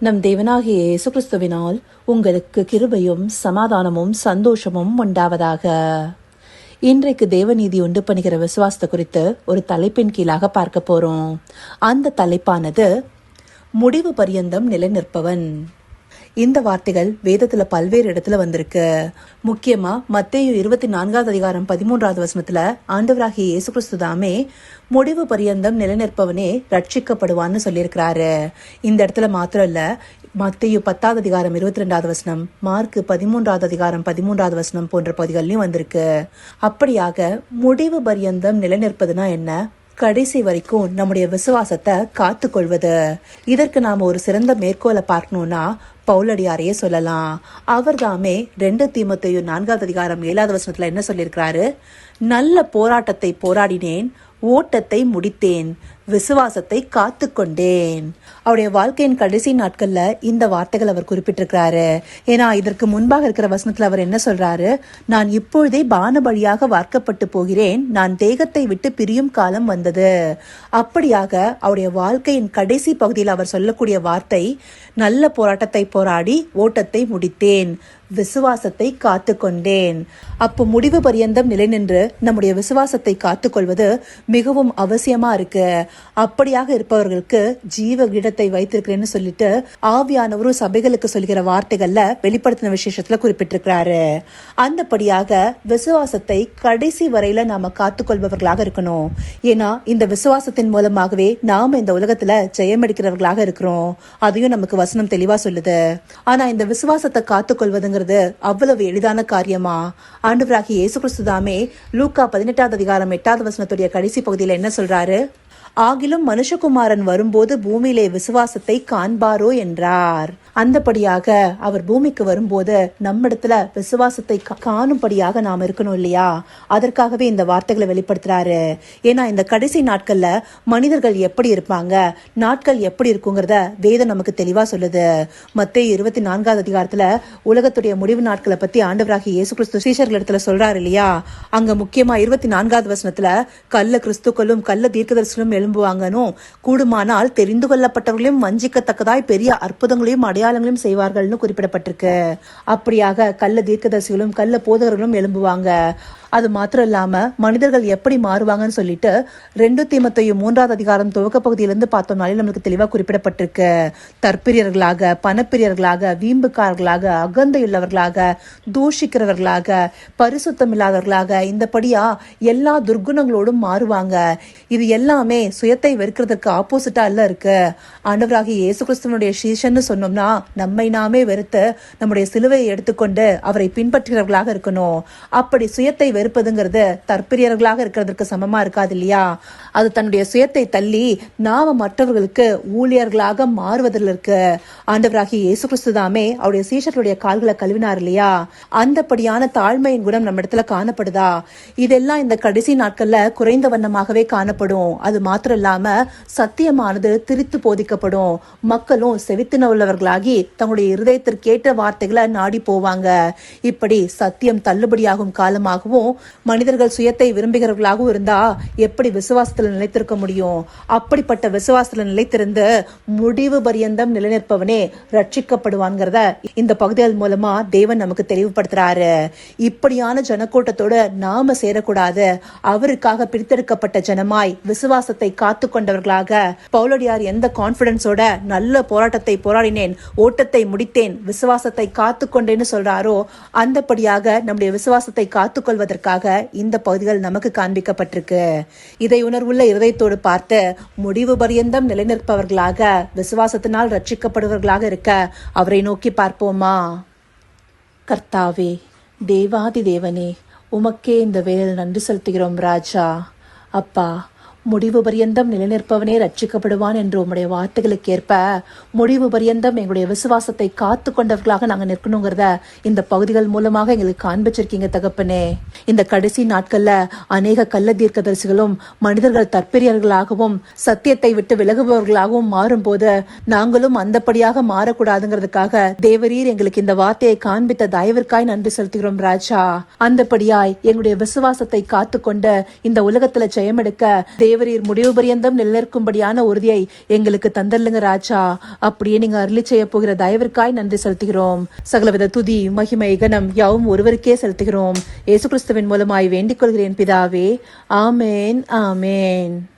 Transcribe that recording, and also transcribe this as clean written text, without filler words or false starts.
நம் தேவனாகிய இயேசு கிறிஸ்துவினால் உங்களுக்கு கிருபையும் சமாதானமும் சந்தோஷமும் உண்டாவதாக. இன்றைக்கு தேவநீதி உண்டு பண்ணுகிற விசுவாசத்தை குறித்து ஒரு தலைப்பின் கீழாக பார்க்க போறோம். அந்த தலைப்பானது முடிவு பரியந்தம் நிலை நிற்பவன். இந்த வார்த்தைகள் வேதத்துல பல்வேறு இடத்துல வந்திருக்கு. முக்கியமா மத்தேயு 24 அதிகாரம் 13 வசனத்துல ஆண்டவராகிய இயேசு கிறிஸ்து தாமே முடிவு பரியந்தம் நிலைநிற்பவனே ரட்சிக்கப்படுவான்னு சொல்லியிருக்கிறாரு. இந்த இடத்துல மாத்திரம் இல்ல, மத்தேயு 10 அதிகாரம் 22 வசனம், மார்க் 13 அதிகாரம் 13 வசனம் போன்ற பகுதிகள்லயும் வந்திருக்கு. அப்படியாக முடிவு பரியந்தம் நிலைநிற்பதுனா என்ன? கடைசி வரைக்கும் நம்முடைய விசுவாசத்தை காத்து கொள்வது. இதற்கு நாம ஒரு சிறந்த மேற்கோளை பார்க்கணும்னா பவுலடியாரையே சொல்லலாம். அவர் தாமே 2 தீமோத்தேயு 4 அதிகாரம் 7 வசனத்துல என்ன சொல்லியிருக்கிறாரு? நல்ல போராட்டத்தை போராடினேன், ஓட்டத்தை முடித்தேன், விசுவாசத்தை காத்து கொண்டேன். அவருடைய வாழ்க்கையின் கடைசி நாட்கள்ல இந்த வார்த்தைகள் அவர் குறிப்பிட்டிருக்கிறாரு. ஏன்னா இதற்கு முன்பாக இருக்கிற வசனத்துல அவர் என்ன சொல்றாரு? நான் இப்பொழுதே பானபலியாக வார்க்கப்பட்டு போகிறேன், நான் தேகத்தை விட்டு பிரியும் காலம் வந்தது. அப்படியாக அவருடைய வாழ்க்கையின் கடைசி பகுதியில் அவர் சொல்லக்கூடிய வார்த்தை, நல்ல போராட்டத்தை போராடி ஓட்டத்தை முடித்தேன், விசுவாசத்தை காத்து கொண்டேன். அப்போ முடிவு பரியந்தம் நிலை நின்று நம்முடைய விசுவாசத்தை காத்து கொள்வது மிகவும் அவசியமா இருக்கு. அப்படியாக இருப்பவர்களுக்கு ஜீவ கிடத்தை வைத்திருக்கிறேன்னு சொல்லிட்டு ஆவியானவரும் சபைகளுக்கு சொல்கிற வார்த்தைகள்ல வெளிப்படுத்தின விசேஷத்துல குறிப்பிட்டிருக்கிறாரு. அந்தபடியாக விசுவாசத்தை கடைசி வரையில நாம காத்து கொள்பவர்களாக இருக்கணும். ஏன்னா இந்த விசுவாசத்தின் மூலமாகவே நாம இந்த உலகத்துல ஜெயமெடுக்கிறவர்களாக இருக்கிறோம். அதையும் நமக்கு வசனம் தெளிவா சொல்லுது. ஆனா இந்த விசுவாசத்தை காத்து கொள்வதுங்கிறது அவ்வளவு எளிதான காரியமா? ஆண்டவராகிய இயேசு கிறிஸ்து தாமே லூக்கா 18 அதிகாரம் 8 வசனத்துடைய கடைசி பகுதியில என்ன சொல்றாரு? ஆகிலும் மனுஷகுமாரன் வரும்போது பூமியிலே விசுவாசத்தை காண்பாரோ என்றார். அந்தபடியாக அவர் பூமிக்கு வரும்போது நம்மிடத்துல விசுவாசத்தை காணும்படியாக நாம் இருக்கணும் இல்லையா? அதற்காகவே இந்த வார்த்தைகளை வெளிப்படுத்துறாரு. ஏன்னா இந்த கடைசி நாட்கள்ல மனிதர்கள் எப்படி இருப்பாங்க, நாட்கள் எப்படி இருக்குங்கிறத வேதம் நமக்கு தெளிவா சொல்லுது. மத்தேயு 24 அதிகாரத்துல உலகத்துடைய முடிவு நாட்களை பத்தி ஆண்டவராகிய இயேசு கிறிஸ்து சீஷர்கள் இடத்துல சொல்றாரு இல்லையா? அங்க முக்கியமா 24 வசனத்துல கள்ள கிறிஸ்துக்களும் கள்ள தீர்க்கதரிசிகளும் எழும்புவாங்கன்னு, கூடுமானால் தெரிந்து கொள்ளப்பட்டவர்களையும் வஞ்சிக்கத்தக்கதாய் பெரிய அற்புதங்களையும் அடையாளங்களையும் செய்வார்கள்னு குறிப்பிடப்பட்டிருக்கு. அப்படியாக கள்ள தீர்க்கதரிசிகளும் கள்ள போதகர்களும் எழும்புவாங்க. அது மாத்திரம் இல்லாம மனிதர்கள் எப்படி மாறுவாங்கன்னு சொல்லிட்டு 2 தீமோத்தேயு 3 அதிகாரம் துவக்க பகுதியிலிருந்து பார்த்தோம்னாலே நமக்கு தெளிவா குறிப்பிடப்பட்டிருக்கு. தற்பிரியர்களாக, பணப்பிரியர்களாக, வீம்புக்காரர்களாக, அகந்தையுள்ளவர்களாக, தூஷிக்கிறவர்களாக, பரிசுத்தம் இல்லாதவர்களாக, இந்தபடியா எல்லா துர்குணங்களோடும் மாறுவாங்க. இது எல்லாமே சுயத்தை வெறுக்கிறதுக்கு ஆப்போசிட்டா இல்ல இருக்கு. ஆண்டவராகிய இயேசு கிறிஸ்துவனுடைய சீஷன்னு சொன்னோம்னா நம்மை நாமே வெறுத்து நம்முடைய சிலுவையை எடுத்துக்கொண்டு அவரை பின்பற்றுகிறவர்களாக இருக்கணும். அப்படி சுயத்தை வெறுப்பதுங்கிறது தற்பிரியர்களாக இருக்கிறதுக்கு சமமா இருக்காது இல்லையா? அது தன்னுடைய சுயத்தை தள்ளி நாம மற்றவர்களுக்கு ஊழியர்களாக மாறுவதில் இருக்கு. ஆண்டவராகிய இயேசு கிறிஸ்து தாமே அவருடைய சீஷர்களுடைய கால்களை கழுவினார் இல்லையா? அந்தபடியான தாழ்மையின் குணம் நம்ம இடத்துல காணப்படுதா? இதெல்லாம் இந்த கடைசி நாட்கள்ல குறைந்த வண்ணமாகவே காணப்படும். அது மாத்திரம் இல்லாம சத்தியமானது திரித்து போதிக்கப்படும். மக்களும் செவித்தின உள்ளவர்களாகி தங்களுடைய இருதயத்திற்கேற்ற வார்த்தைகளை நாடி போவாங்க. இப்படி சத்தியம் தள்ளுபடியாகும் காலமாகவும் மனிதர்கள் சுயத்தை விரும்புகிறவர்களாகவும் இருந்தா எப்படி விசுவாசத்துல நிலைத்திருக்க முடியும்? அப்படிப்பட்ட விசுவாசத்துல நிலைத்திருந்து முடிவு பரியந்தம் நிலைநிற்பவனே ரட்சிக்கப்படுவான்கிறத இந்த பகுதிகள் மூலமா தேவன் நமக்கு தெளிவுபடுத்துறாரு. இப்படியான ஜனக்கூட்டத்தோட நாம சேரக்கூடாது. அவருக்காக பிரித்தெடுக்கப்பட்ட ஜனமாய் விசுவாசத்தை காத்து கொண்டவர்களாக பவுலடியார் எந்த கான்பிடன்ஸோட நல்ல போராட்டத்தை போராடினேன், ஓட்டத்தை முடித்தேன், விசுவாசத்தை காத்து கொண்டேன்னு சொல்றாரோ அந்தபடியாக நம்முடைய விசுவாசத்தை காத்து கொள்வதற்காக இந்த பகுதிகள் நமக்கு காண்பிக்கப்பட்டிருக்கு. இதை உணர்வுள்ள இருதயத்தோடு பார்த்து முடிவு பரியந்தம் நிலைநிற்பவர்களாக, விசுவாசத்தினால் ரட்சிக்கப்படுவர்களாக இருக்க அவரை நோக்கி பார்ப்போமா? கர்த்தாவே, தேவாதி தேவனே, உமக்கே இந்த வேளையில் நன்றி செலுத்துகிறோம் ராஜா. அப்பா, முடிவு பரியந்தம் நிலைநிற்பவனே ரட்சிக்கப்படுவான் என்று உம்முடைய வார்த்தைகளுக்கு ஏற்ப முடிவு பரியந்தம் எங்களுடைய விசுவாசத்தை காத்து கொண்டவர்களாக நாங்க நிற்கணுங்கிறத இந்த பகுதிகள் மூலமாக எங்களுக்கு காண்பிச்சிருக்கீங்க தகப்பனே. இந்த கடைசி நாட்கள்ல அநேக கள்ள தீர்க்கதரிசிகளும் மனிதர்கள் தற்பிரியர்களாகவும் சத்தியத்தை விட்டு விலகுபவர்களாகவும் மாறும்போது நாங்களும் அந்தபடியாக மாறக்கூடாதுங்கிறதுக்காக தேவரீர் எங்களுக்கு இந்த வார்த்தையை காண்பித்த தயவிற்காய் நன்றி செலுத்துகிறோம் ராஜா. அந்தபடியாய் எங்களுடைய விசுவாசத்தை காத்து கொண்டு இந்த உலகத்துல ஜெயமெடுக்க தேவரீர் முடிவு பரியந்தம் நிலைநிற்கும்படியான உறுதியை எங்களுக்கு தந்தல்லுங்க ராஜா. அப்படியே நீங்க அருளி செய்ய போகிற தயவிற்காய் நன்றி செலுத்துகிறோம். சகலவித துதி மகிமை கனம் யாவும் ஒருவருக்கே செலுத்துகிறோம். இயேசு கிறிஸ்துவின் மூலமாய் வேண்டிக் கொள்கிறேன் பிதாவே. ஆமேன், ஆமேன்.